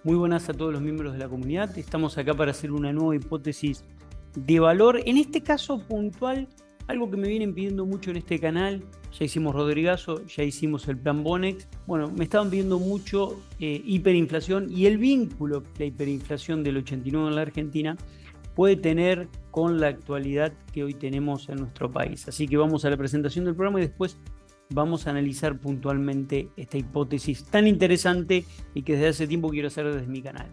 Muy buenas a todos los miembros de la comunidad. Estamos acá para hacer una nueva hipótesis de valor. En este caso puntual, algo que me vienen pidiendo mucho en este canal, ya hicimos Rodrigazo, ya hicimos el plan Bonex. Bueno, me estaban pidiendo mucho hiperinflación y el vínculo que la hiperinflación del 89 en la Argentina puede tener con la actualidad que hoy tenemos en nuestro país. Así que vamos a la presentación del programa y después vamos a analizar puntualmente esta hipótesis tan interesante y que desde hace tiempo quiero hacer desde mi canal.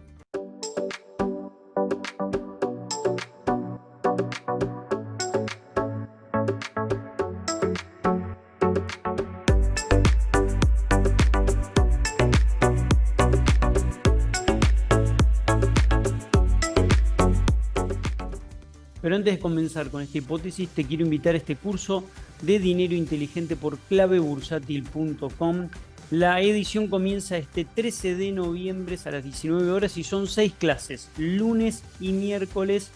Pero antes de comenzar con esta hipótesis, te quiero invitar a este curso de dinero inteligente por clavebursátil.com. La edición comienza este 13 de noviembre a las 19 horas y son 6 clases, lunes y miércoles.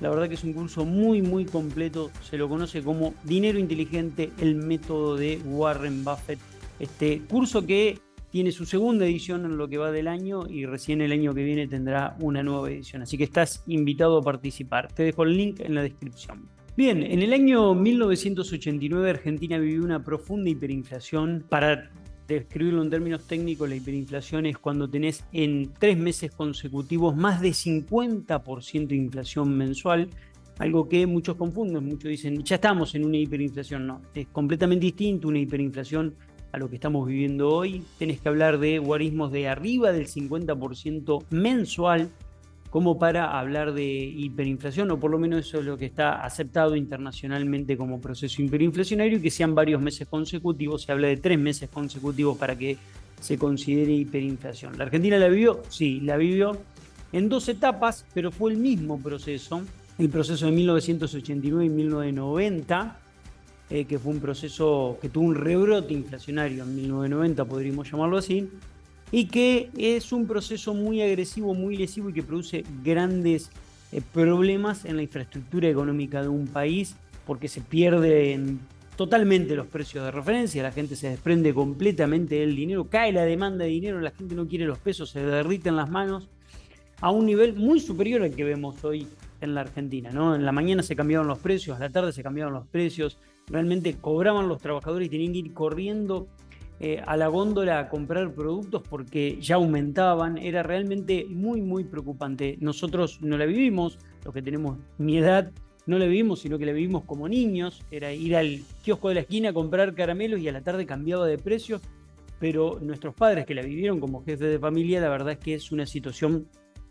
La verdad que es un curso muy completo, se lo conoce como Dinero Inteligente, el método de Warren Buffett. Este curso que tiene su segunda edición en lo que va del año y recién el año que viene tendrá una nueva edición. Así que estás invitado a participar. Te dejo el link en la descripción. Bien, en el año 1989 Argentina vivió una profunda hiperinflación. Para describirlo en términos técnicos, la hiperinflación es cuando tenés en 3 meses consecutivos más de 50% de inflación mensual. Algo que muchos confunden, muchos dicen, ya estamos en una hiperinflación. No, es completamente distinto una hiperinflación a lo que estamos viviendo hoy. Tenés que hablar de guarismos de arriba del 50% mensual como para hablar de hiperinflación, o por lo menos eso es lo que está aceptado internacionalmente como proceso hiperinflacionario, y que sean varios meses consecutivos. Se habla de 3 meses consecutivos para que se considere hiperinflación. ¿La Argentina la vivió? Sí, la vivió en 2 etapas, pero fue el mismo proceso, el proceso de 1989 y 1990, que fue un proceso que tuvo un rebrote inflacionario en 1990, podríamos llamarlo así, y que es un proceso muy agresivo, muy lesivo y que produce grandes problemas en la infraestructura económica de un país, porque se pierden totalmente los precios de referencia, la gente se desprende completamente del dinero, cae la demanda de dinero, la gente no quiere los pesos, se derriten las manos a un nivel muy superior al que vemos hoy en la Argentina, ¿no? En la mañana se cambiaron los precios, a la tarde se cambiaron los precios, realmente cobraban los trabajadores y tenían que ir corriendo a la góndola a comprar productos porque ya aumentaban. Era realmente muy preocupante. Nosotros no la vivimos, los que tenemos mi edad no la vivimos, sino que la vivimos como niños. Era ir al kiosco de la esquina a comprar caramelos y a la tarde cambiaba de precio. Pero nuestros padres que la vivieron como jefes de familia, la verdad es que es una situación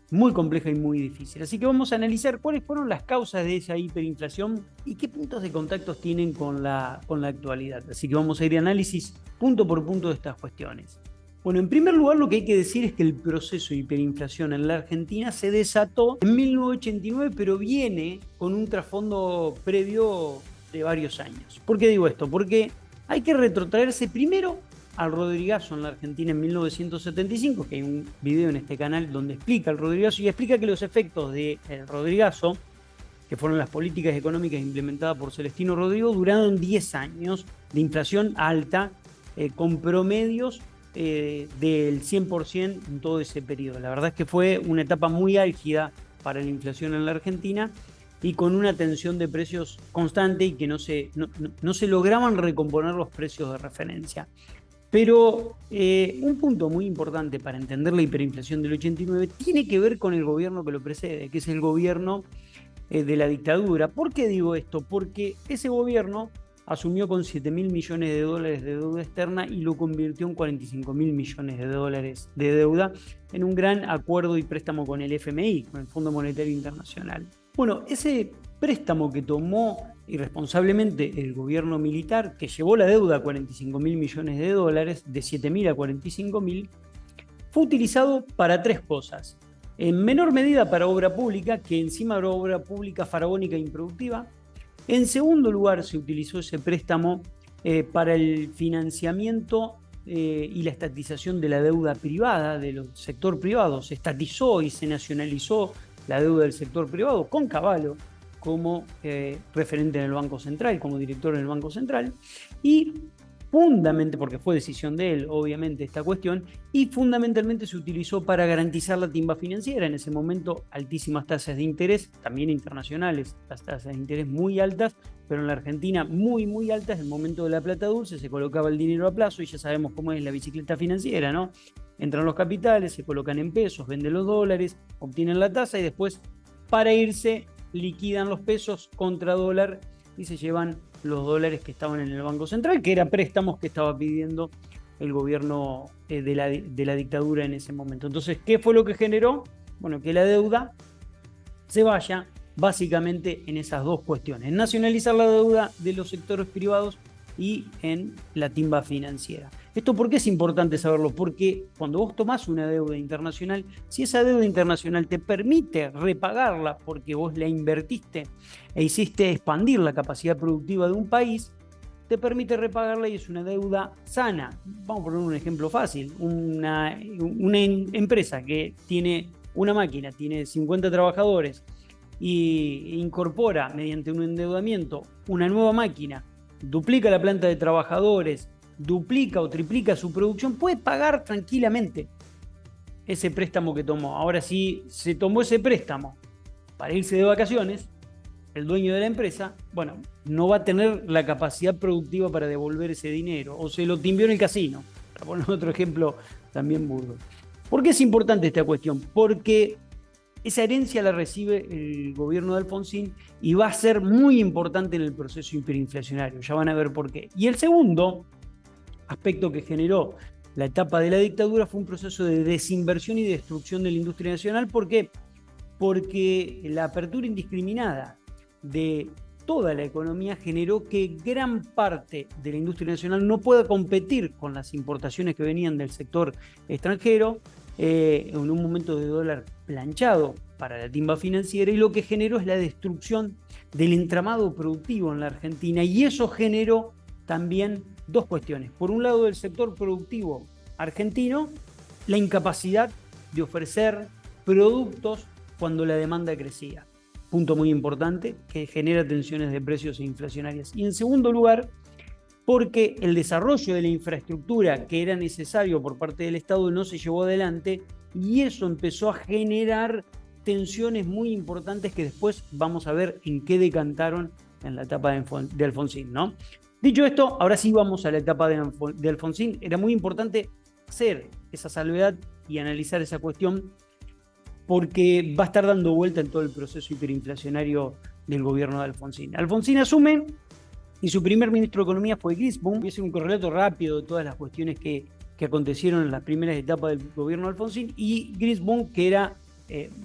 muy compleja y muy difícil. Así que vamos a analizar cuáles fueron las causas de esa hiperinflación y qué puntos de contactos tienen con la actualidad. Así que vamos a ir a análisis punto por punto de estas cuestiones. Bueno, en primer lugar lo que hay que decir es que el proceso de hiperinflación en la Argentina se desató en 1989, pero viene con un trasfondo previo de varios años. ¿Por qué digo esto? Porque hay que retrotraerse primero al Rodrigazo en la Argentina en 1975, que hay un video en este canal donde explica el Rodrigazo y explica que los efectos del Rodrigazo, que fueron las políticas económicas implementadas por Celestino Rodrigo, duraron 10 años de inflación alta, con promedios del 100% en todo ese periodo. La verdad es que fue una etapa muy álgida para la inflación en la Argentina y con una tensión de precios constante y que no se lograban recomponer los precios de referencia. Pero un punto muy importante para entender la hiperinflación del 89 tiene que ver con el gobierno que lo precede, que es el gobierno de la dictadura. ¿Por qué digo esto? Porque ese gobierno asumió con 7.000 millones de dólares de deuda externa y lo convirtió en 45.000 millones de dólares de deuda en un gran acuerdo y préstamo con el FMI, con el Fondo Monetario Internacional. Bueno, ese préstamo que tomó irresponsablemente el gobierno militar, que llevó la deuda a 45.000 millones de dólares, de 7.000 a 45.000, fue utilizado para 3 cosas. En menor medida para obra pública, que encima era obra pública faraónica e improductiva. En segundo lugar, se utilizó ese préstamo para el financiamiento y la estatización de la deuda privada, del sector privado. Se estatizó y se nacionalizó la deuda del sector privado con Cavallo como referente en el Banco Central, como director en el Banco Central. Y fundamentalmente, porque fue decisión de él, obviamente, esta cuestión, y fundamentalmente se utilizó para garantizar la timba financiera. En ese momento, altísimas tasas de interés, también internacionales, las tasas de interés muy altas, pero en la Argentina muy, muy altas. En el momento de la plata dulce se colocaba el dinero a plazo y ya sabemos cómo es la bicicleta financiera, ¿no? Entran los capitales, se colocan en pesos, venden los dólares, obtienen la tasa y después, para irse, liquidan los pesos contra dólar y se llevan los dólares que estaban en el Banco Central, que eran préstamos que estaba pidiendo el gobierno de la dictadura en ese momento. Entonces, ¿qué fue lo que generó? Bueno, que la deuda se vaya básicamente en esas dos cuestiones: en nacionalizar la deuda de los sectores privados y en la timba financiera. ¿Esto por qué es importante saberlo? Porque cuando vos tomás una deuda internacional, si esa deuda internacional te permite repagarla porque vos la invertiste e hiciste expandir la capacidad productiva de un país, te permite repagarla y es una deuda sana. Vamos a poner un ejemplo fácil. Una empresa que tiene una máquina, tiene 50 trabajadores y incorpora mediante un endeudamiento una nueva máquina, duplica la planta de trabajadores, duplica o triplica su producción, puede pagar tranquilamente ese préstamo que tomó. Ahora, si se tomó ese préstamo para irse de vacaciones, el dueño de la empresa, bueno, no va a tener la capacidad productiva para devolver ese dinero, o se lo timbió en el casino, para poner otro ejemplo también burdo. ¿Por qué es importante esta cuestión? Porque esa herencia la recibe el gobierno de Alfonsín y va a ser muy importante en el proceso hiperinflacionario. Ya van a ver por qué. Y el segundo aspecto que generó la etapa de la dictadura fue un proceso de desinversión y destrucción de la industria nacional. ¿Por qué? Porque la apertura indiscriminada de toda la economía generó que gran parte de la industria nacional no pueda competir con las importaciones que venían del sector extranjero, en un momento de dólar planchado para la timba financiera, y lo que generó es la destrucción del entramado productivo en la Argentina, y eso generó también dos cuestiones. Por un lado, del sector productivo argentino, la incapacidad de ofrecer productos cuando la demanda crecía. Punto muy importante, que genera tensiones de precios e inflacionarias. Y en segundo lugar, porque el desarrollo de la infraestructura que era necesario por parte del Estado no se llevó adelante, y eso empezó a generar tensiones muy importantes que después vamos a ver en qué decantaron en la etapa de Alfonsín, ¿no? Dicho esto, ahora sí vamos a la etapa de Alfonsín. Era muy importante hacer esa salvedad y analizar esa cuestión porque va a estar dando vuelta en todo el proceso hiperinflacionario del gobierno de Alfonsín. Alfonsín asume y su primer ministro de Economía fue Grinspoon. Voy a hacer un correlato rápido de todas las cuestiones que acontecieron en las primeras etapas del gobierno de Alfonsín. Y Grinspoon, que era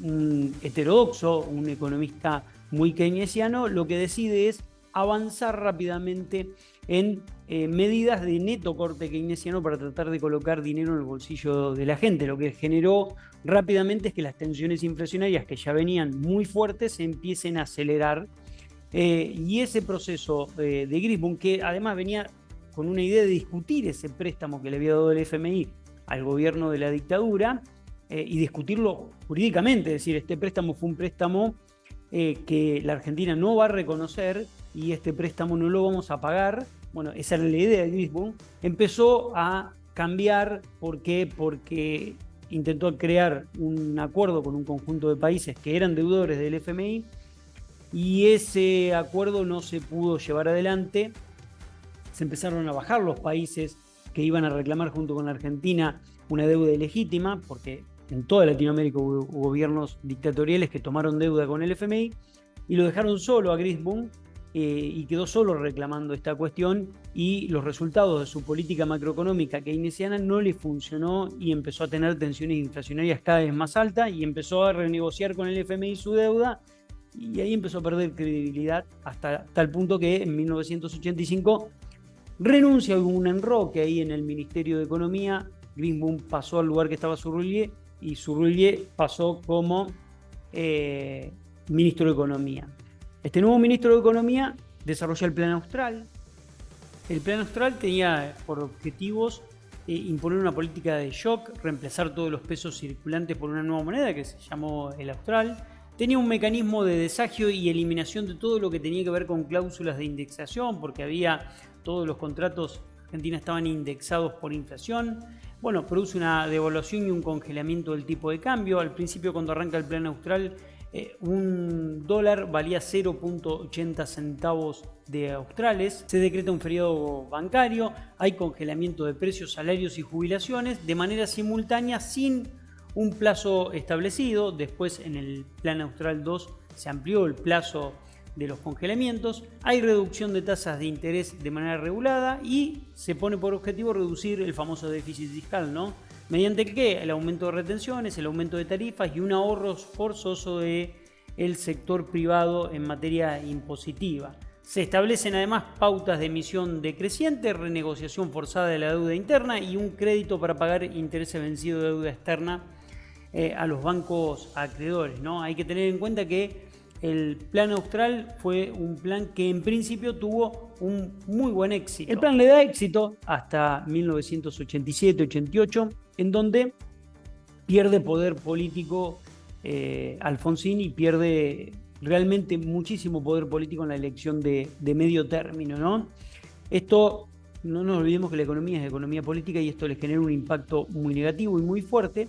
un heterodoxo, un economista muy keynesiano, lo que decide es avanzar rápidamente en medidas de neto corte keynesiano para tratar de colocar dinero en el bolsillo de la gente. Lo que generó rápidamente es que las tensiones inflacionarias, que ya venían muy fuertes, se empiecen a acelerar. Y ese proceso de Grinspoon, que además venía con una idea de discutir ese préstamo que le había dado el FMI al gobierno de la dictadura, y discutirlo jurídicamente, es decir, este préstamo fue un préstamo que la Argentina no va a reconocer y este préstamo no lo vamos a pagar. Bueno, esa era la idea de Grinspoon. Empezó a cambiar. ¿Por qué? Porque intentó crear un acuerdo con un conjunto de países que eran deudores del FMI, y ese acuerdo no se pudo llevar adelante. Se empezaron a bajar los países que iban a reclamar junto con la Argentina una deuda ilegítima, porque en toda Latinoamérica hubo gobiernos dictatoriales que tomaron deuda con el FMI y lo dejaron solo a Grinspoon, y quedó solo reclamando esta cuestión, y los resultados de su política macroeconómica keynesiana no le funcionó y empezó a tener tensiones inflacionarias cada vez más altas y empezó a renegociar con el FMI su deuda, y ahí empezó a perder credibilidad hasta tal punto que en 1985 renuncia a un enroque ahí en el Ministerio de Economía. Grinspoon pasó al lugar que estaba Zurrulle y Zurrulle pasó como ministro de Economía. Este nuevo ministro de Economía desarrolla el Plan Austral. El Plan Austral tenía por objetivos imponer una política de shock, reemplazar todos los pesos circulantes por una nueva moneda que se llamó el Austral. Tenía un mecanismo de desagio y eliminación de todo lo que tenía que ver con cláusulas de indexación, porque había todos los contratos Argentina estaban indexados por inflación. Bueno, produce una devaluación y un congelamiento del tipo de cambio. Al principio, cuando arranca el plan austral, un dólar valía 0.80 centavos de australes. Se decreta un feriado bancario, hay congelamiento de precios, salarios y jubilaciones de manera simultánea sin un plazo establecido. Después, en el plan austral 2 se amplió el plazo de los congelamientos, hay reducción de tasas de interés de manera regulada y se pone por objetivo reducir el famoso déficit fiscal, ¿no? ¿Mediante el qué? El aumento de retenciones, el aumento de tarifas y un ahorro forzoso del sector privado en materia impositiva. Se establecen además pautas de emisión decreciente, renegociación forzada de la deuda interna y un crédito para pagar intereses vencidos de deuda externa a los bancos acreedores, ¿no? Hay que tener en cuenta que el plan austral fue un plan que en principio tuvo un muy buen éxito. El plan le da éxito hasta 1987-88, en donde pierde poder político Alfonsín y pierde realmente muchísimo poder político en la elección de medio término, ¿no? Esto, no nos olvidemos que la economía es economía política y esto le genera un impacto muy negativo y muy fuerte,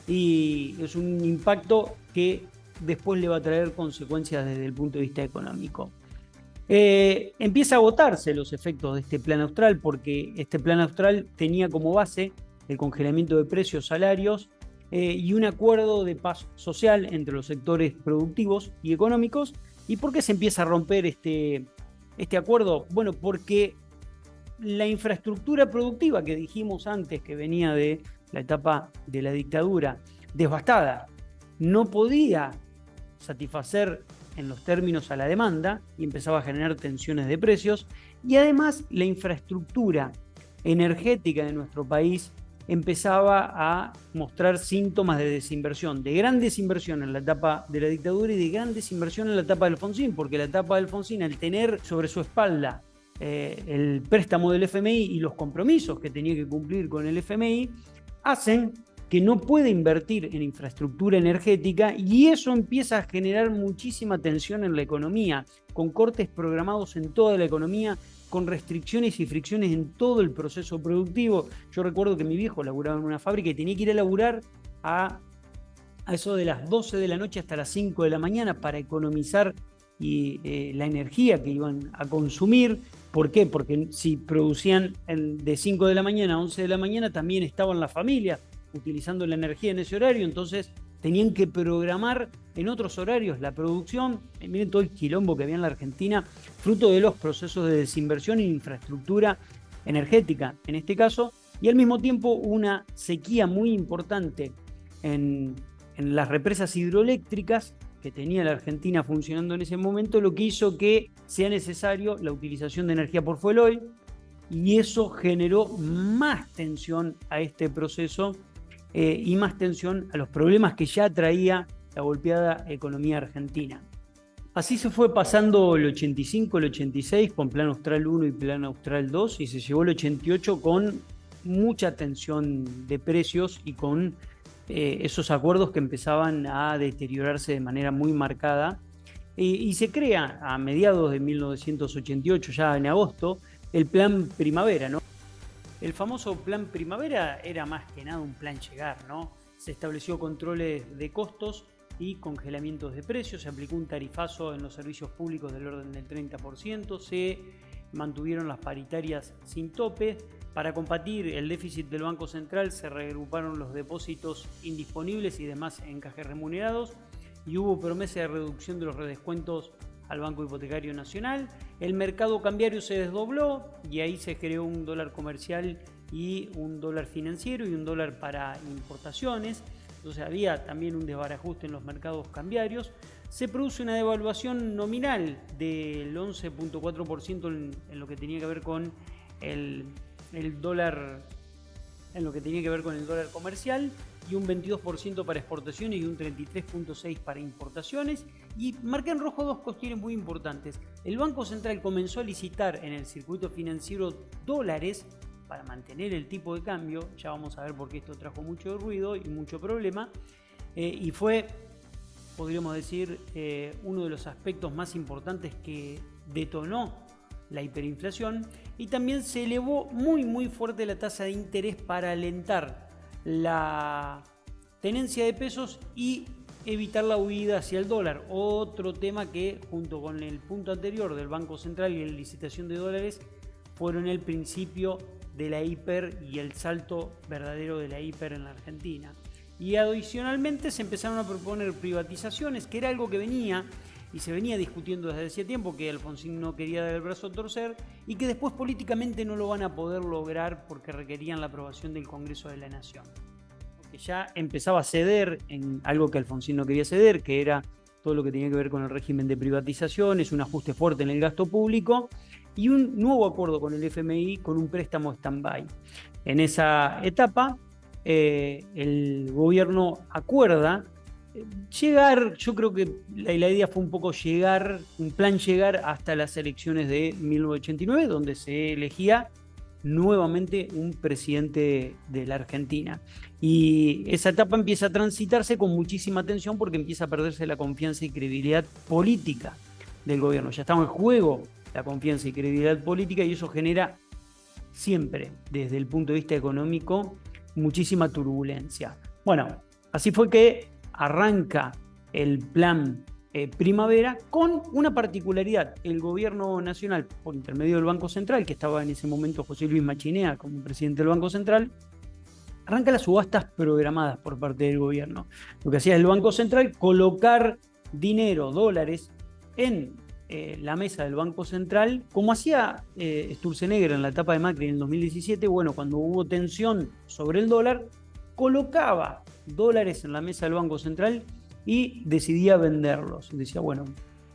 y es un impacto que después le va a traer consecuencias desde el punto de vista económico. Empieza a agotarse los efectos de este plan austral, porque este plan austral tenía como base el congelamiento de precios, salarios y un acuerdo de paz social entre los sectores productivos y económicos. ¿Y por qué se empieza a romper este acuerdo? Bueno, porque la infraestructura productiva que dijimos antes, que venía de la etapa de la dictadura, devastada, no podía satisfacer en los términos a la demanda y empezaba a generar tensiones de precios, y además la infraestructura energética de nuestro país empezaba a mostrar síntomas de desinversión, de gran desinversión en la etapa de la dictadura y de gran desinversión en la etapa de Alfonsín, porque la etapa de Alfonsín, al tener sobre su espalda el préstamo del FMI y los compromisos que tenía que cumplir con el FMI, hacen que no puede invertir en infraestructura energética, y eso empieza a generar muchísima tensión en la economía, con cortes programados en toda la economía, con restricciones y fricciones en todo el proceso productivo. Yo recuerdo que mi viejo laburaba en una fábrica y tenía que ir a laburar a eso de las 12 de la noche hasta las 5 de la mañana para economizar la energía que iban a consumir. ¿Por qué? Porque si producían de 5 de la mañana a 11 de la mañana, también estaban las familias utilizando la energía en ese horario, entonces tenían que programar en otros horarios la producción. Miren todo el quilombo que había en la Argentina, fruto de los procesos de desinversión en infraestructura energética, en este caso, y al mismo tiempo una sequía muy importante en las represas hidroeléctricas que tenía la Argentina funcionando en ese momento, lo que hizo que sea necesario la utilización de energía por fuel oil, y eso generó más tensión a este proceso y más tensión a los problemas que ya traía la golpeada economía argentina. Así se fue pasando el 85, el 86 con Plan Austral 1 y Plan Austral 2, y se llegó el 88 con mucha tensión de precios y con esos acuerdos que empezaban a deteriorarse de manera muy marcada. Y se crea a mediados de 1988, ya en agosto, el Plan Primavera, ¿no? El famoso Plan Primavera era más que nada un plan llegar, ¿no? Se estableció controles de costos y congelamientos de precios, se aplicó un tarifazo en los servicios públicos del orden del 30%, se mantuvieron las paritarias sin tope. Para combatir el déficit del Banco Central se reagruparon los depósitos indisponibles y demás encajes remunerados, y hubo promesa de reducción de los redescuentos al Banco Hipotecario Nacional. El mercado cambiario se desdobló y ahí se creó un dólar comercial y un dólar financiero y un dólar para importaciones. Entonces había también un desbarajuste en los mercados cambiarios. Se produce una devaluación nominal del 11.4% en lo que tenía que ver con el dólar, en lo que tenía que ver con el dólar comercial, y un 22% para exportaciones y un 33.6% para importaciones. Y marqué en rojo dos cuestiones muy importantes. El Banco Central comenzó a licitar en el circuito financiero dólares para mantener el tipo de cambio. Ya vamos a ver por qué esto trajo mucho ruido y mucho problema. Y fue, podríamos decir, uno de los aspectos más importantes que detonó la hiperinflación, y también se elevó muy fuerte la tasa de interés para alentar la tenencia de pesos y evitar la huida hacia el dólar. Otro tema que, junto con el punto anterior del Banco Central y la licitación de dólares, fueron el principio de la hiper y el salto verdadero de la hiper en la Argentina. Y adicionalmente se empezaron a proponer privatizaciones, que era algo que venía y se venía discutiendo desde hacía tiempo, que Alfonsín no quería dar el brazo a torcer y que después políticamente no lo van a poder lograr porque requerían la aprobación del Congreso de la Nación. Que ya empezaba a ceder en algo que Alfonsín no quería ceder, que era todo lo que tenía que ver con el régimen de privatizaciones, un ajuste fuerte en el gasto público y un nuevo acuerdo con el FMI con un préstamo stand-by. En esa etapa, el gobierno acuerda llegar, yo creo que la idea fue un poco llegar, un plan llegar hasta las elecciones de 1989, donde se elegía nuevamente un presidente de la Argentina. Y esa etapa empieza a transitarse con muchísima tensión porque empieza a perderse la confianza y credibilidad política del gobierno. Ya estaba en juego la confianza y credibilidad política y eso genera siempre, desde el punto de vista económico, muchísima turbulencia. Bueno, así fue que arranca el plan Primavera con una particularidad. El gobierno nacional, por intermedio del Banco Central, que estaba en ese momento José Luis Machinea como presidente del Banco Central, arranca las subastas programadas por parte del gobierno. Lo que hacía el Banco Central, colocar dinero, dólares, en la mesa del Banco Central, como hacía Sturzenegger en la etapa de Macri en el 2017, bueno, cuando hubo tensión sobre el dólar, colocaba dólares en la mesa del Banco Central y decidía venderlos. Decía, bueno,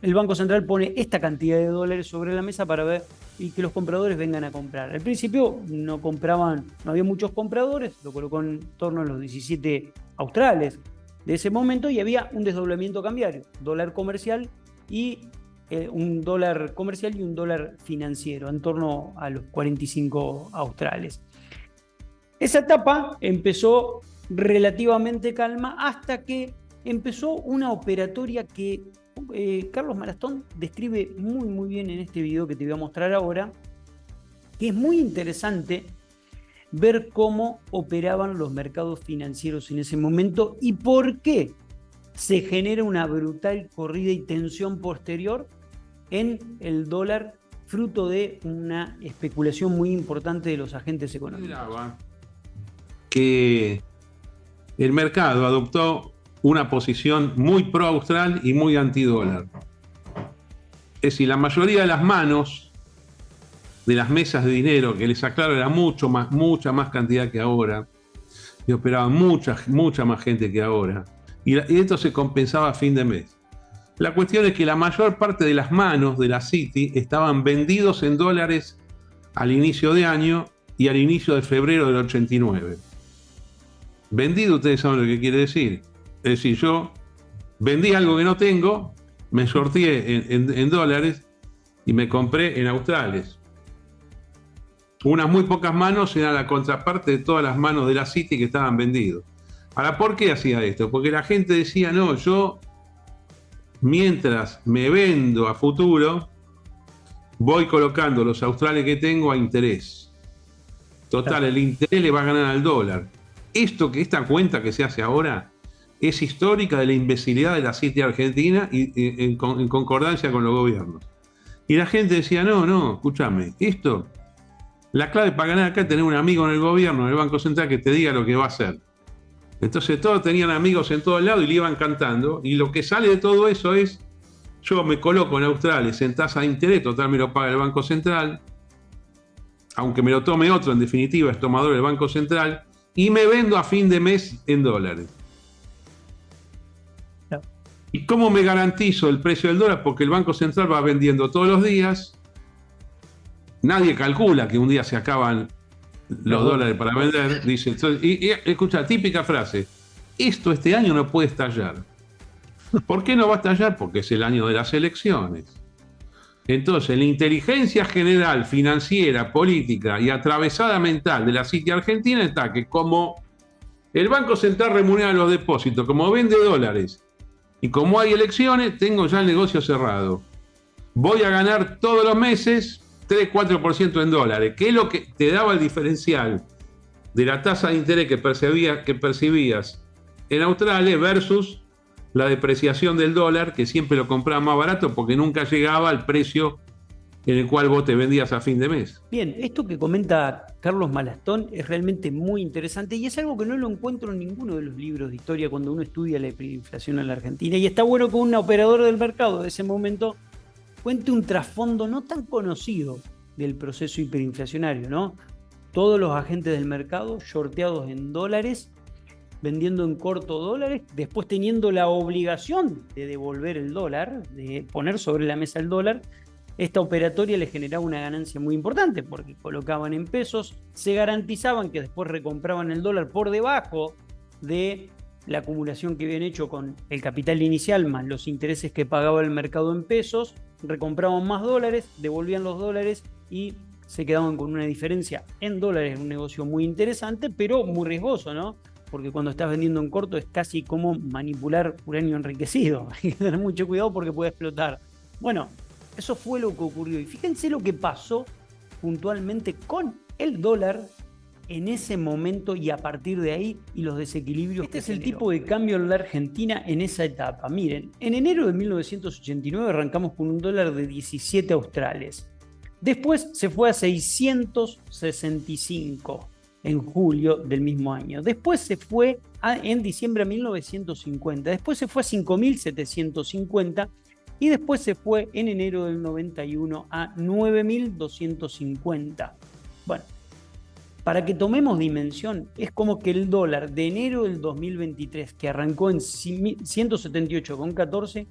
el Banco Central pone esta cantidad de dólares sobre la mesa para ver y que los compradores vengan a comprar. Al principio no compraban, no había muchos compradores, lo colocó en torno a los 17 australes de ese momento y había un desdoblamiento cambiario, dólar comercial y un dólar comercial y un dólar financiero, en torno a los 45 australes. Esa etapa empezó relativamente calma hasta que empezó una operatoria que Carlos Marastón describe muy bien en este video que te voy a mostrar ahora, que es muy interesante ver cómo operaban los mercados financieros en ese momento y por qué se genera una brutal corrida y tensión posterior en el dólar, fruto de una especulación muy importante de los agentes económicos. Que el mercado adoptó una posición muy pro-austral y muy anti-dólar. Es decir, la mayoría de las manos de las mesas de dinero, que les aclaro era mucha más cantidad que ahora, y operaban mucha más gente que ahora, y esto se compensaba a fin de mes. La cuestión es que la mayor parte de las manos de la Citi estaban vendidos en dólares al inicio de año y al inicio de febrero del 89. Vendido, ustedes saben lo que quiere decir. Es decir, yo vendí algo que no tengo, me sorteé en dólares y me compré en australes. Unas muy pocas manos eran la contraparte de todas las manos de la Citi que estaban vendidos. Ahora, ¿por qué hacía esto? Porque la gente decía, no, yo mientras me vendo a futuro, voy colocando los australes que tengo a interés. Total, el interés le va a ganar al dólar. Esta cuenta que se hace ahora es histórica de la imbecilidad de la Citi Argentina y en concordancia con los gobiernos. Y la gente decía, no, escúchame, la clave para ganar acá es tener un amigo en el gobierno, en el Banco Central, que te diga lo que va a hacer. Entonces todos tenían amigos en todos lados y le iban cantando, y lo que sale de todo eso es, yo me coloco en australes en tasa de interés, total me lo paga el Banco Central, aunque me lo tome otro, en definitiva es tomador del Banco Central, y me vendo a fin de mes en dólares. No. ¿Y cómo me garantizo el precio del dólar? Porque el Banco Central va vendiendo todos los días, nadie calcula que un día se acaban los dólares para vender, dice. Y escucha, típica frase, esto este año no puede estallar. ¿Por qué no va a estallar? Porque es el año de las elecciones. Entonces, la inteligencia general, financiera, política y atravesada mental de la Citi Argentina está que como el Banco Central remunera los depósitos, como vende dólares y como hay elecciones, tengo ya el negocio cerrado. Voy a ganar todos los meses 3-4% en dólares, que es lo que te daba el diferencial de la tasa de interés que percibías en Australia versus la depreciación del dólar, que siempre lo compraba más barato porque nunca llegaba al precio en el cual vos te vendías a fin de mes. Bien, esto que comenta Carlos Malastón es realmente muy interesante y es algo que no lo encuentro en ninguno de los libros de historia cuando uno estudia la hiperinflación en la Argentina. Y está bueno que un operador del mercado de ese momento cuente un trasfondo no tan conocido del proceso hiperinflacionario, ¿no? Todos los agentes del mercado shorteados en dólares, vendiendo en corto dólares, después teniendo la obligación de devolver el dólar, de poner sobre la mesa el dólar. Esta operatoria les generaba una ganancia muy importante porque colocaban en pesos, se garantizaban que después recompraban el dólar por debajo de la acumulación que habían hecho con el capital inicial más los intereses que pagaba el mercado en pesos, recompraban más dólares, devolvían los dólares y se quedaban con una diferencia en dólares, un negocio muy interesante, pero muy riesgoso, ¿no? Porque cuando estás vendiendo en corto es casi como manipular uranio enriquecido. Hay que tener mucho cuidado porque puede explotar. Bueno, eso fue lo que ocurrió. Y fíjense lo que pasó puntualmente con el dólar en ese momento y a partir de ahí y los desequilibrios. Este es el tipo de cambio en la Argentina en esa etapa. Miren, en enero de 1989 arrancamos con un dólar de 17 australes. Después se fue a 665 en julio del mismo año. Después se fue en diciembre de 1950. Después se fue a 5.750 y después se fue en enero del 91 a 9.250. Bueno, para que tomemos dimensión, es como que el dólar de enero del 2023, que arrancó en 178,14,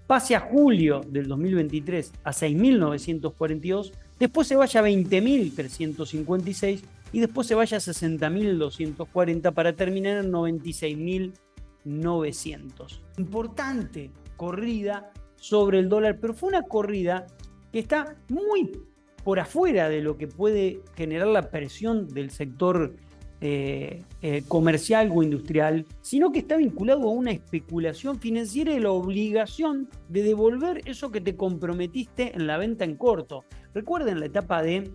pase a julio del 2023 a 6.942, después se vaya a 20.356 y después se vaya a 60.240 para terminar en 96.900. Importante corrida sobre el dólar, pero fue una corrida que está muy por afuera de lo que puede generar la presión del sector comercial o industrial, sino que está vinculado a una especulación financiera y la obligación de devolver eso que te comprometiste en la venta en corto. Recuerden la etapa de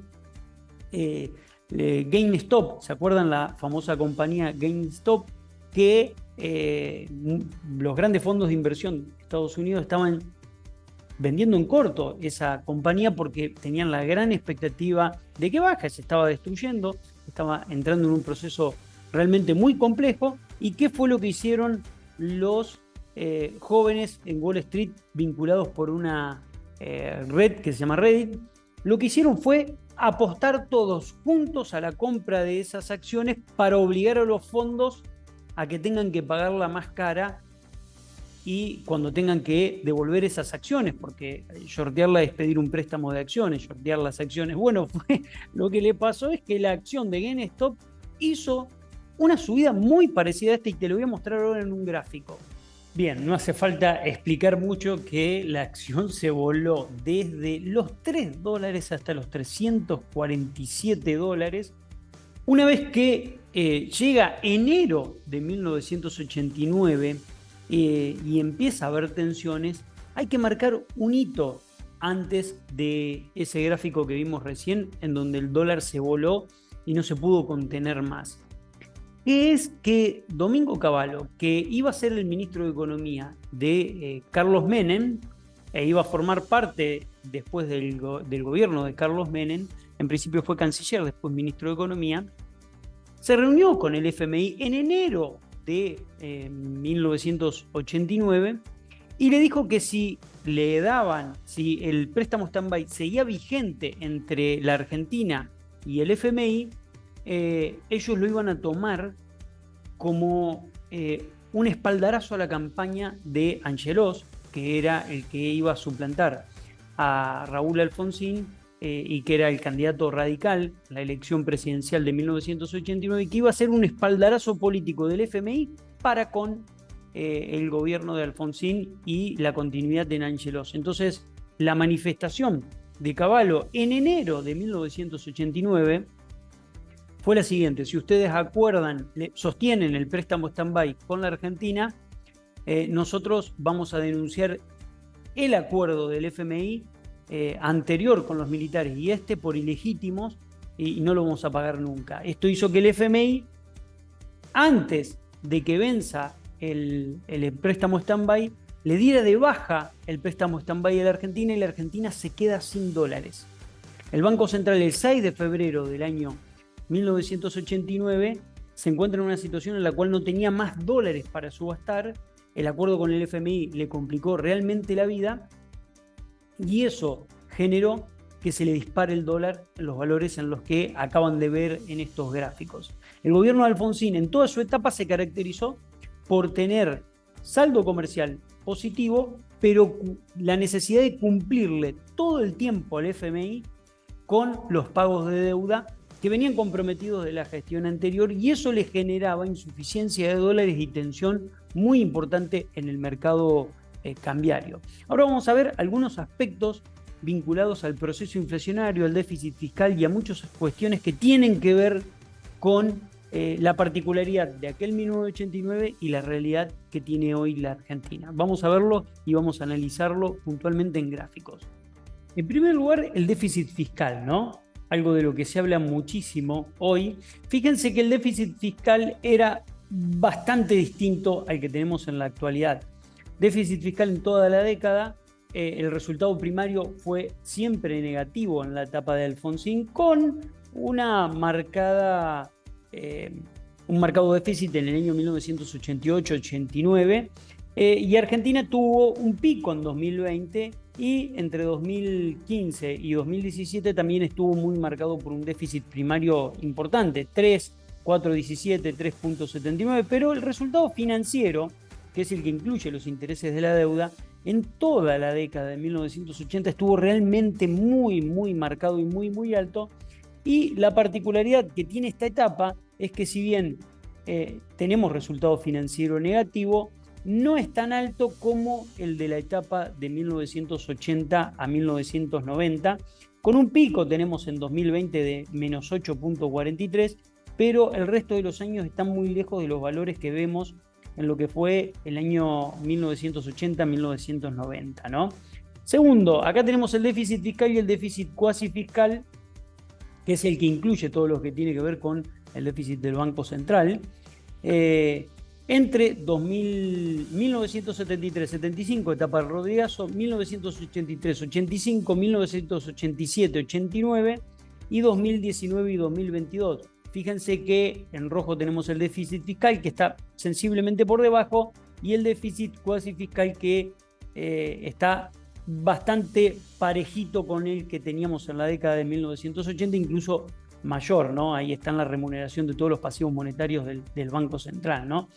GameStop, ¿se acuerdan la famosa compañía GameStop? Que los grandes fondos de inversión de Estados Unidos estaban vendiendo en corto esa compañía porque tenían la gran expectativa de que baja, se estaba destruyendo, estaba entrando en un proceso realmente muy complejo. ¿Y qué fue lo que hicieron los jóvenes en Wall Street vinculados por una red que se llama Reddit? Lo que hicieron fue apostar todos juntos a la compra de esas acciones para obligar a los fondos a que tengan que pagarla más cara y cuando tengan que devolver esas acciones, porque shortearla es pedir un préstamo de acciones, shortear las acciones. Bueno, lo que le pasó es que la acción de GameStop hizo una subida muy parecida a esta y te lo voy a mostrar ahora en un gráfico. Bien, no hace falta explicar mucho que la acción se voló desde los $3 hasta los $347. Una vez que llega enero de 1989 y empieza a haber tensiones, hay que marcar un hito antes de ese gráfico que vimos recién, en donde el dólar se voló y no se pudo contener más. Que es que Domingo Cavallo, que iba a ser el ministro de Economía de Carlos Menem, e iba a formar parte después del gobierno de Carlos Menem, en principio fue canciller, después ministro de Economía, se reunió con el FMI en enero de 1989 y le dijo que si le daban, si el préstamo stand-by seguía vigente entre la Argentina y el FMI, ellos lo iban a tomar como un espaldarazo a la campaña de Angelos, que era el que iba a suplantar a Raúl Alfonsín y que era el candidato radical a la elección presidencial de 1989 y que iba a ser un espaldarazo político del FMI para con el gobierno de Alfonsín y la continuidad de Angelos. Entonces, la manifestación de Cavallo en enero de 1989 fue la siguiente: si ustedes acuerdan, sostienen el préstamo stand-by con la Argentina, nosotros vamos a denunciar el acuerdo del FMI anterior con los militares y este por ilegítimos, y no lo vamos a pagar nunca. Esto hizo que el FMI, antes de que venza el préstamo stand-by, le diera de baja el préstamo stand-by a la Argentina y la Argentina se queda sin dólares. El Banco Central, el 6 de febrero del año 1989, se encuentra en una situación en la cual no tenía más dólares para subastar. El acuerdo con el FMI le complicó realmente la vida y eso generó que se le dispare el dólar en los valores en los que acaban de ver en estos gráficos. El gobierno de Alfonsín en toda su etapa se caracterizó por tener saldo comercial positivo, pero la necesidad de cumplirle todo el tiempo al FMI con los pagos de deuda que venían comprometidos de la gestión anterior, y eso le generaba insuficiencia de dólares y tensión muy importante en el mercado cambiario. Ahora vamos a ver algunos aspectos vinculados al proceso inflacionario, al déficit fiscal y a muchas cuestiones que tienen que ver con la particularidad de aquel 1989 y la realidad que tiene hoy la Argentina. Vamos a verlo y vamos a analizarlo puntualmente en gráficos. En primer lugar, el déficit fiscal, ¿no? Algo de lo que se habla muchísimo hoy. Fíjense que el déficit fiscal era bastante distinto al que tenemos en la actualidad. Déficit fiscal en toda la década, el resultado primario fue siempre negativo en la etapa de Alfonsín, con una marcada, un marcado déficit en el año 1988-89, y Argentina tuvo un pico en 2020 y entre 2015 y 2017 también estuvo muy marcado por un déficit primario importante, 3,417, 3,79, pero el resultado financiero, que es el que incluye los intereses de la deuda, en toda la década de 1980 estuvo realmente muy marcado y muy alto. Y la particularidad que tiene esta etapa es que si bien tenemos resultado financiero negativo, no es tan alto como el de la etapa de 1980 a 1990. Con un pico tenemos en 2020 de menos 8,43, pero el resto de los años están muy lejos de los valores que vemos en lo que fue el año 1980-1990, ¿no? Segundo, acá tenemos el déficit fiscal y el déficit cuasi fiscal, que es el que incluye todo lo que tiene que ver con el déficit del Banco Central. Entre 1973-75, etapa del Rodrigazo, 1983-85, 1987-89 y 2019 y 2022. Fíjense que en rojo tenemos el déficit fiscal, que está sensiblemente por debajo, y el déficit cuasi fiscal, que está bastante parejito con el que teníamos en la década de 1980, incluso mayor, ¿no? Ahí está la remuneración de todos los pasivos monetarios del Banco Central, ¿no?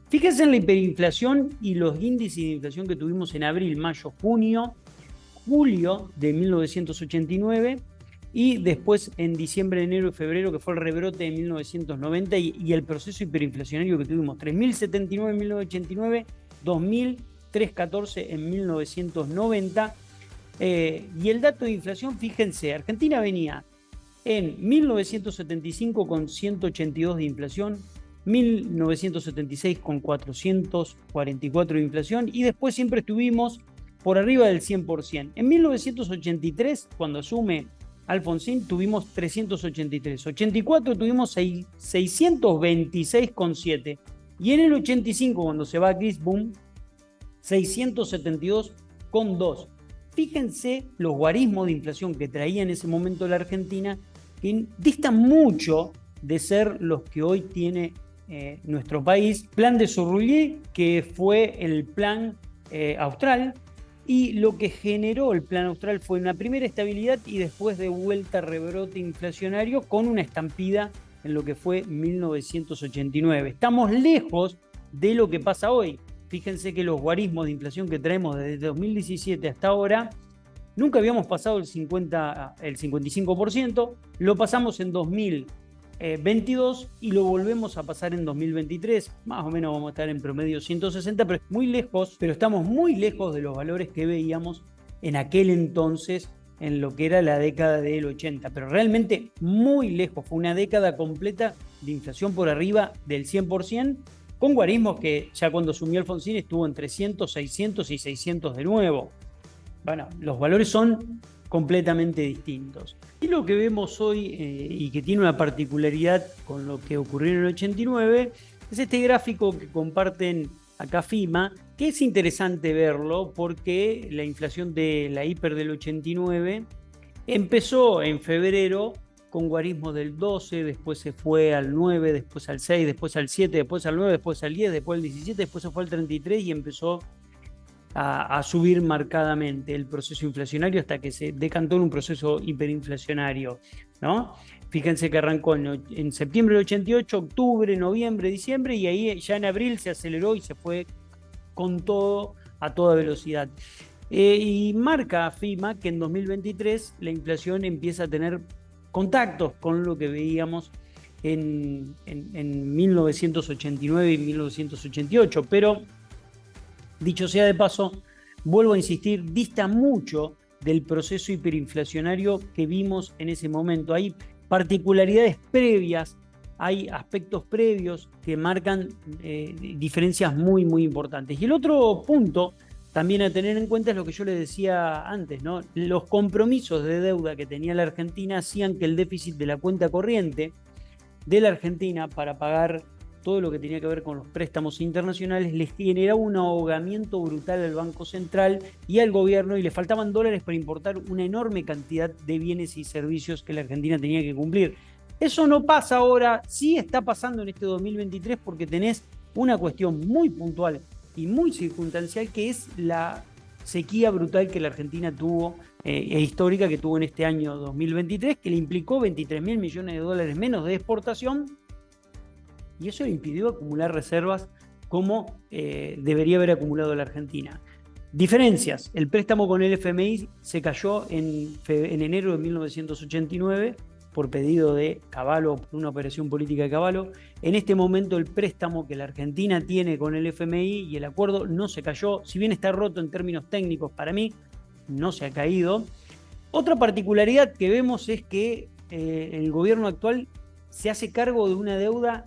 Fíjense en la hiperinflación y los índices de inflación que tuvimos en abril, mayo, junio, julio de 1989, y después en diciembre, enero y febrero, que fue el rebrote de 1990 y el proceso hiperinflacionario que tuvimos, 3.079 en 1989, 2.314 en 1990. Y el dato de inflación, fíjense, Argentina venía en 1975 con 182 de inflación, 1976 con 444 de inflación, y después siempre estuvimos por arriba del 100%. En 1983, cuando asume Alfonsín, tuvimos 383. 84 tuvimos 626,7. Y en el 85, cuando se va a Chris Boom, 672,2. Fíjense los guarismos de inflación que traía en ese momento la Argentina, que distan mucho de ser los que hoy tiene nuestro país. Plan de Sorrullier, que fue el plan austral, y lo que generó el plan austral fue una primera estabilidad y después de vuelta rebrote inflacionario con una estampida en lo que fue 1989. Estamos lejos de lo que pasa hoy. Fíjense que los guarismos de inflación que traemos desde 2017 hasta ahora, nunca habíamos pasado el 55%, lo pasamos en 2022 y lo volvemos a pasar en 2023. Más o menos vamos a estar en promedio 160, pero es muy lejos, pero estamos muy lejos de los valores que veíamos en aquel entonces, en lo que era la década del 80, pero realmente muy lejos. Fue una década completa de inflación por arriba del 100%, con guarismos que ya cuando asumió Alfonsín estuvo en 300, 600 y 600 de nuevo. Bueno, los valores son completamente distintos. Y lo que vemos hoy, y que tiene una particularidad con lo que ocurrió en el 89, es este gráfico que comparten acá FIMA, que es interesante verlo porque la inflación de la hiper del 89 empezó en febrero con guarismo del 12, después se fue al 9, después al 6, después al 7, después al 9, después al 10, después al 17, después se fue al 33 y empezó a subir marcadamente el proceso inflacionario hasta que se decantó en un proceso hiperinflacionario, ¿no? Fíjense que arrancó en septiembre del 88, octubre, noviembre, diciembre, y ahí ya en abril se aceleró y se fue con todo a toda velocidad. Y marca FIMA que en 2023 la inflación empieza a tener contactos con lo que veíamos en 1989 y 1988, pero dicho sea de paso, vuelvo a insistir, dista mucho del proceso hiperinflacionario que vimos en ese momento. Hay particularidades previas, hay aspectos previos que marcan diferencias muy, muy importantes. Y el otro punto también a tener en cuenta es lo que yo les decía antes, ¿no? Los compromisos de deuda que tenía la Argentina hacían que el déficit de la cuenta corriente de la Argentina para pagar todo lo que tenía que ver con los préstamos internacionales les generaba un ahogamiento brutal al Banco Central y al gobierno, y le faltaban dólares para importar una enorme cantidad de bienes y servicios que la Argentina tenía que cumplir. Eso no pasa ahora, sí está pasando en este 2023 porque tenés una cuestión muy puntual y muy circunstancial, que es la sequía brutal que la Argentina tuvo e histórica que tuvo en este año 2023, que le implicó 23.000 millones de dólares menos de exportación, y eso le impidió acumular reservas como debería haber acumulado la Argentina. Diferencias: el préstamo con el FMI se cayó en enero de 1989 por pedido de Cavallo, por una operación política de Cavallo. En este momento el préstamo que la Argentina tiene con el FMI y el acuerdo no se cayó, si bien está roto en términos técnicos, para mí no se ha caído. Otra particularidad que vemos es que el gobierno actual se hace cargo de una deuda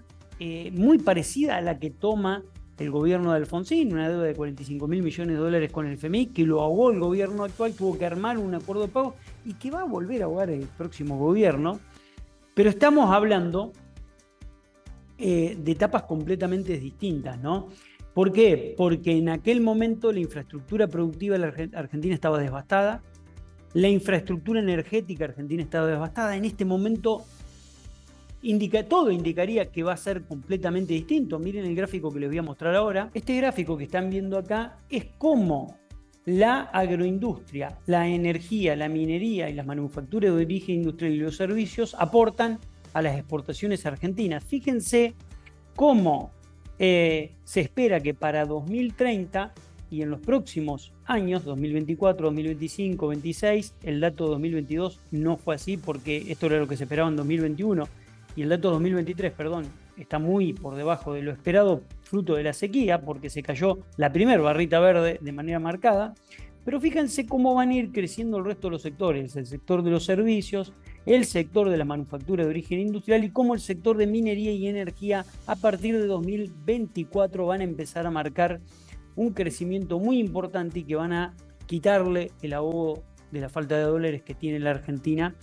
muy parecida a la que toma el gobierno de Alfonsín, una deuda de 45.000 millones de dólares con el FMI, que lo ahogó el gobierno actual, tuvo que armar un acuerdo de pago y que va a volver a ahogar el próximo gobierno. Pero estamos hablando de etapas completamente distintas, ¿no? ¿Por qué? Porque en aquel momento la infraestructura productiva de la Argentina estaba devastada, la infraestructura energética argentina estaba devastada. En este momento todo indicaría que va a ser completamente distinto. Miren el gráfico que les voy a mostrar ahora. Este gráfico que están viendo acá es cómo la agroindustria, la energía, la minería y las manufacturas de origen industrial y los servicios aportan a las exportaciones argentinas. Fíjense cómo se espera que para 2030 y en los próximos años, 2024, 2025, 2026, el dato de 2022 no fue así porque esto era lo que se esperaba en 2021, y el dato 2023, está muy por debajo de lo esperado, fruto de la sequía, porque se cayó la primera barrita verde de manera marcada. Pero fíjense cómo van a ir creciendo el resto de los sectores: el sector de los servicios, el sector de la manufactura de origen industrial, y cómo el sector de minería y energía a partir de 2024 van a empezar a marcar un crecimiento muy importante y que van a quitarle el ahogo de la falta de dólares que tiene la Argentina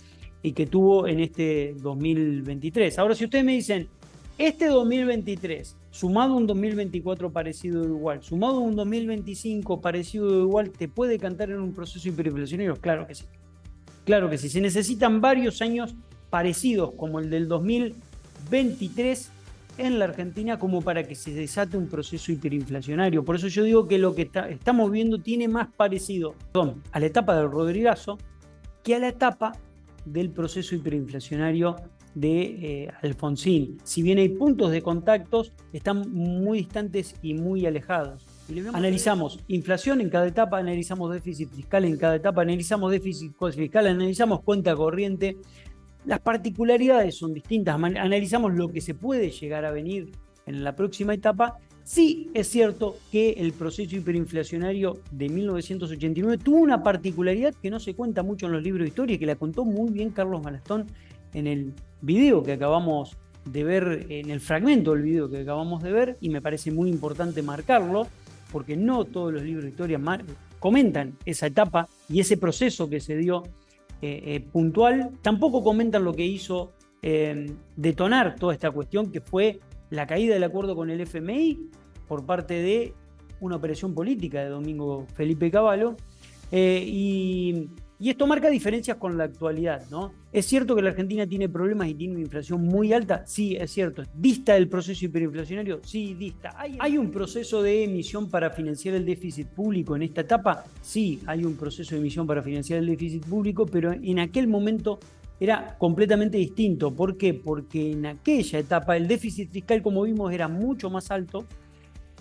y que tuvo en este 2023. Ahora, si ustedes me dicen, este 2023, sumado a un 2024 parecido o igual, sumado a un 2025 parecido o igual, ¿te puede cantar en un proceso hiperinflacionario? Claro que sí. Claro que sí. Se necesitan varios años parecidos como el del 2023 en la Argentina como para que se desate un proceso hiperinflacionario. Por eso yo digo que lo que estamos viendo tiene más parecido a la etapa del Rodrigazo que a la etapa del proceso hiperinflacionario de Alfonsín. Si bien hay puntos de contactos, están muy distantes y muy alejados. Analizamos inflación en cada etapa, analizamos déficit fiscal en cada etapa, analizamos déficit fiscal, analizamos cuenta corriente. Las particularidades son distintas, analizamos lo que se puede llegar a venir en la próxima etapa. Sí es cierto que el proceso hiperinflacionario de 1989 tuvo una particularidad que no se cuenta mucho en los libros de historia y que la contó muy bien Carlos Malastón en el video que acabamos de ver, en el fragmento del video que acabamos de ver, y me parece muy importante marcarlo porque no todos los libros de historia comentan esa etapa y ese proceso que se dio puntual. Tampoco comentan lo que hizo detonar toda esta cuestión, que fue la caída del acuerdo con el FMI por parte de una operación política de Domingo Felipe Cavallo, y esto marca diferencias con la actualidad, ¿no? Es cierto que la Argentina tiene problemas y tiene una inflación muy alta, sí, es cierto. ¿Dista del proceso hiperinflacionario? Sí, dista. ¿Hay un proceso de emisión para financiar el déficit público en esta etapa? Sí, hay un proceso de emisión para financiar el déficit público, pero en aquel momento era completamente distinto. ¿Por qué? Porque en aquella etapa el déficit fiscal, como vimos, era mucho más alto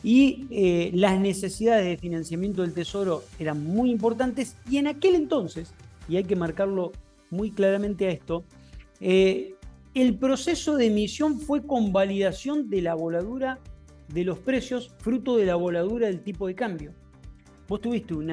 y las necesidades de financiamiento del Tesoro eran muy importantes, y en aquel entonces, y hay que marcarlo muy claramente a esto, el proceso de emisión fue con validación de la voladura de los precios, fruto de la voladura del tipo de cambio. Vos tuviste un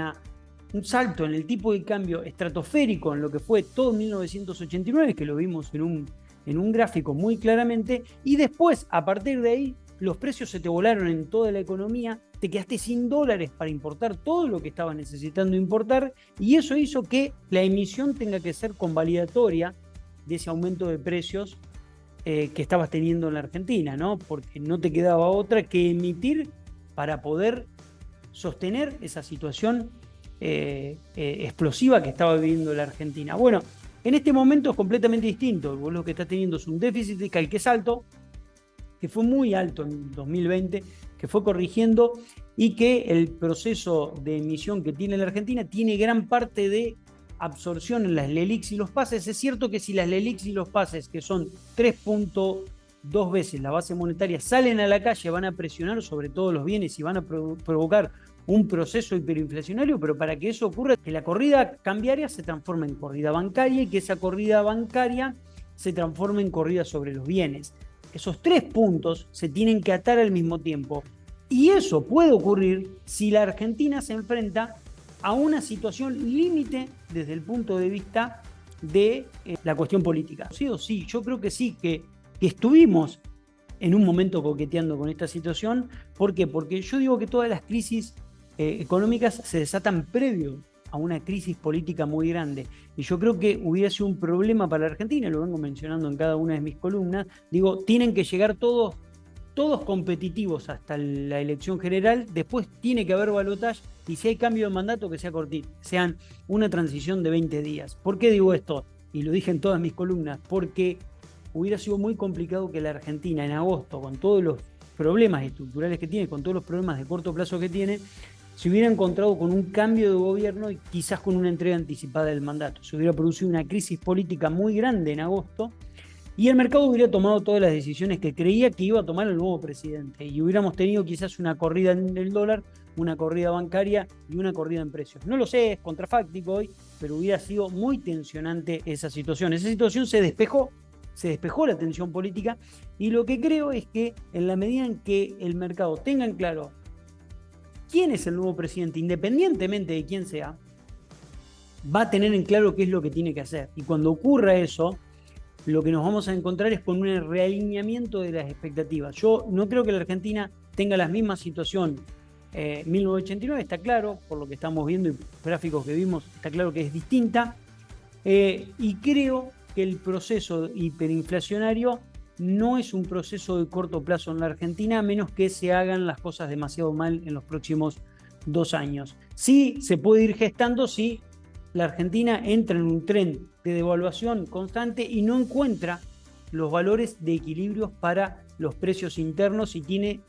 salto en el tipo de cambio estratosférico en lo que fue todo 1989, que lo vimos en un gráfico muy claramente, y después, a partir de ahí, los precios se te volaron en toda la economía, te quedaste sin dólares para importar todo lo que estabas necesitando importar, y eso hizo que la emisión tenga que ser convalidatoria de ese aumento de precios que estabas teniendo en la Argentina, ¿no? Porque no te quedaba otra que emitir para poder sostener esa situación explosiva que estaba viviendo la Argentina. Bueno, en este momento es completamente distinto. Vos lo que estás teniendo es un déficit fiscal que es alto, que fue muy alto en 2020, que fue corrigiendo, y que el proceso de emisión que tiene la Argentina tiene gran parte de absorción en las LELIQs y los pases. Es cierto que si las LELIQs y los pases, que son 3.2 veces la base monetaria, salen a la calle, van a presionar sobre todos los bienes y van a provocar un proceso hiperinflacionario, pero para que eso ocurra, que la corrida cambiaria se transforme en corrida bancaria y que esa corrida bancaria se transforme en corrida sobre los bienes. Esos 3 puntos se tienen que atar al mismo tiempo, y eso puede ocurrir si la Argentina se enfrenta a una situación límite desde el punto de vista de la cuestión política. Sí o sí, yo creo que sí, que estuvimos en un momento coqueteando con esta situación. ¿Por qué? Porque yo digo que todas las crisis económicas se desatan previo a una crisis política muy grande, y yo creo que hubiera sido un problema para la Argentina, lo vengo mencionando en cada una de mis columnas. Digo, tienen que llegar todos competitivos hasta la elección general, después tiene que haber balotaje, y si hay cambio de mandato, que sea cortito, sean una transición de 20 días. ¿Por qué digo esto? Y lo dije en todas mis columnas, porque hubiera sido muy complicado que la Argentina en agosto, con todos los problemas estructurales que tiene, con todos los problemas de corto plazo que tiene, se hubiera encontrado con un cambio de gobierno y quizás con una entrega anticipada del mandato. Se hubiera producido una crisis política muy grande en agosto, y el mercado hubiera tomado todas las decisiones que creía que iba a tomar el nuevo presidente, y hubiéramos tenido quizás una corrida en el dólar, una corrida bancaria y una corrida en precios. No lo sé, es contrafáctico hoy, pero hubiera sido muy tensionante esa situación. Esa situación se despejó la tensión política, y lo que creo es que en la medida en que el mercado tenga en claro quién es el nuevo presidente, independientemente de quién sea, va a tener en claro qué es lo que tiene que hacer. Y cuando ocurra eso, lo que nos vamos a encontrar es con un realineamiento de las expectativas. Yo no creo que la Argentina tenga la misma situación 1989, está claro, por lo que estamos viendo y gráficos que vimos, está claro que es distinta, y creo que el proceso hiperinflacionario no es un proceso de corto plazo en la Argentina, a menos que se hagan las cosas demasiado mal en los próximos 2 años. Sí se puede ir gestando si la Argentina entra en un tren de devaluación constante y no encuentra los valores de equilibrios para los precios internos, y tiene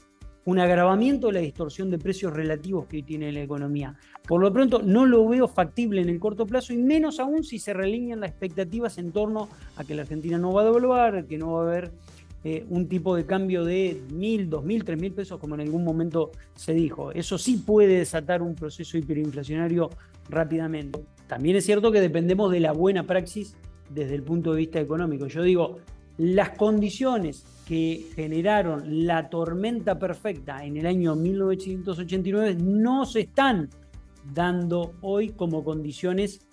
un agravamiento de la distorsión de precios relativos que tiene la economía. Por lo pronto no lo veo factible en el corto plazo, y menos aún si se realinean las expectativas en torno a que la Argentina no va a devaluar, que no va a haber un tipo de cambio de 1.000, 2.000, 3.000 pesos como en algún momento se dijo. Eso sí puede desatar un proceso hiperinflacionario rápidamente. También es cierto que dependemos de la buena praxis desde el punto de vista económico. Yo digo, las condiciones que generaron la tormenta perfecta en el año 1989 no se están dando hoy como condiciones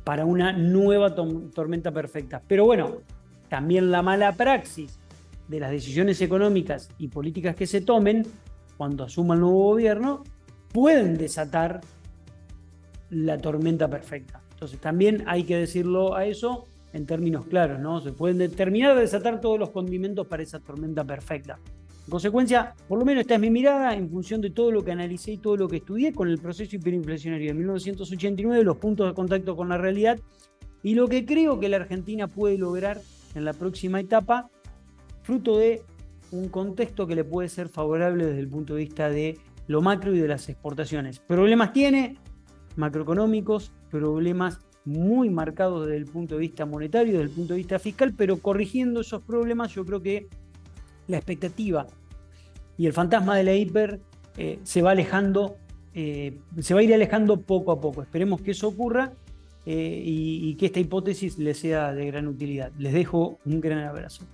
para una nueva tormenta perfecta. Pero bueno, también la mala praxis de las decisiones económicas y políticas que se tomen cuando asuma el nuevo gobierno pueden desatar la tormenta perfecta. Entonces también hay que decirlo a eso en términos claros, ¿no? Se pueden terminar de desatar todos los condimentos para esa tormenta perfecta. En consecuencia, por lo menos esta es mi mirada en función de todo lo que analicé y todo lo que estudié con el proceso hiperinflacionario de 1989, los puntos de contacto con la realidad y lo que creo que la Argentina puede lograr en la próxima etapa, fruto de un contexto que le puede ser favorable desde el punto de vista de lo macro y de las exportaciones. Problemas tiene macroeconómicos, problemas muy marcados desde el punto de vista monetario, desde el punto de vista fiscal, pero corrigiendo esos problemas yo creo que la expectativa y el fantasma de la hiper se va alejando, se va a ir alejando poco a poco. Esperemos que eso ocurra y que esta hipótesis les sea de gran utilidad. Les dejo un gran abrazo.